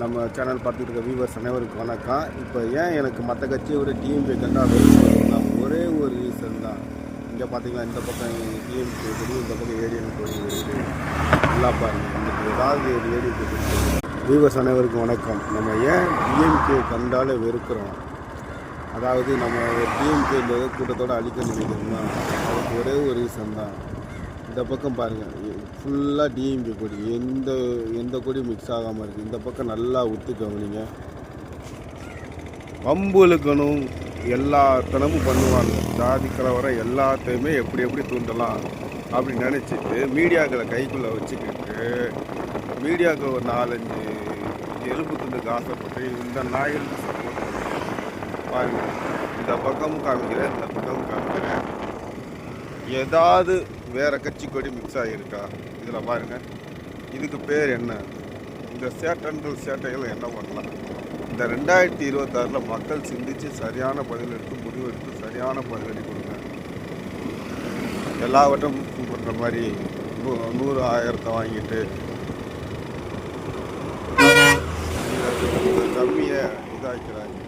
நம்ம சேனல் பார்த்துட்டு இருக்க வியூவர்ஸ் அனைவருக்கும் வணக்கம். இப்போ ஏன் எனக்கு மற்ற கட்சியோட டிஎம்கே கண்டா வெறுப்புனா ஒரே ஒரு ரீசன் தான். இங்கே பார்த்தீங்கன்னா இந்த பக்கம் டிஎம்கே கொடி, இந்த பக்கம் ஏடிஎம் கொடி இருக்குது. நல்லா பாருங்கள், இன்றைக்கி ஏதாவது ஒரு ஏடிஎம்கே கொடி. வியூவர்ஸ் அனைவருக்கும் வணக்கம். நம்ம ஏன் டிஎம்கே கண்டாலே வெறுக்கிறோம், அதாவது நம்ம டிஎம்கே இந்த கூட்டத்தோடு அழிக்க நினைக்கிறோம்னா அதுக்கு ஒரே ஒரு ரீசன் தான். இந்த பக்கம் பாருங்கள், ஃபுல்லாக டிஎம்கே கொடி, எந்த கொடி மிக்ஸ் ஆகாமல் இருக்குது. இந்த பக்கம் நல்லா உத்து கவனிங்க. வம்பு இழுக்கணும், எல்லாத்தனமும் பண்ணுவாங்க. ஜாதி கலவரம் எல்லாத்தையுமே எப்படி தூண்டலாம் அப்படின்னு நினச்சிட்டு மீடியாக்களை கைக்குள்ளே வச்சுக்கிட்டு மீடியாக்கள் ஒரு 4-5 எலும்பு துண்டுக்கு ஆசைப்பட்டு இந்த நாய்களுக்கு சப்போர்ட் பாருங்கள். இந்த பக்கமும் காமிக்கிறேன், இந்த பக்கமும் காமிக்கிறேன். ஏதாவது வேறு கட்சி கொடி மிக்ஸ் ஆகியிருக்கா இதில் பாருங்கள். இதுக்கு பேர் என்ன? இந்த சேட்டைகள் என்ன பண்ணலாம்? இந்த 2026 மக்கள் சிந்தித்து சரியான பதில் எடுத்து முடிவெடுத்து சரியான பதிலடி கொடுங்க. எல்லாவற்றும் பண்ணுற மாதிரி 100,000 வாங்கிட்டு கம்மியை இதாக்கிறாங்க.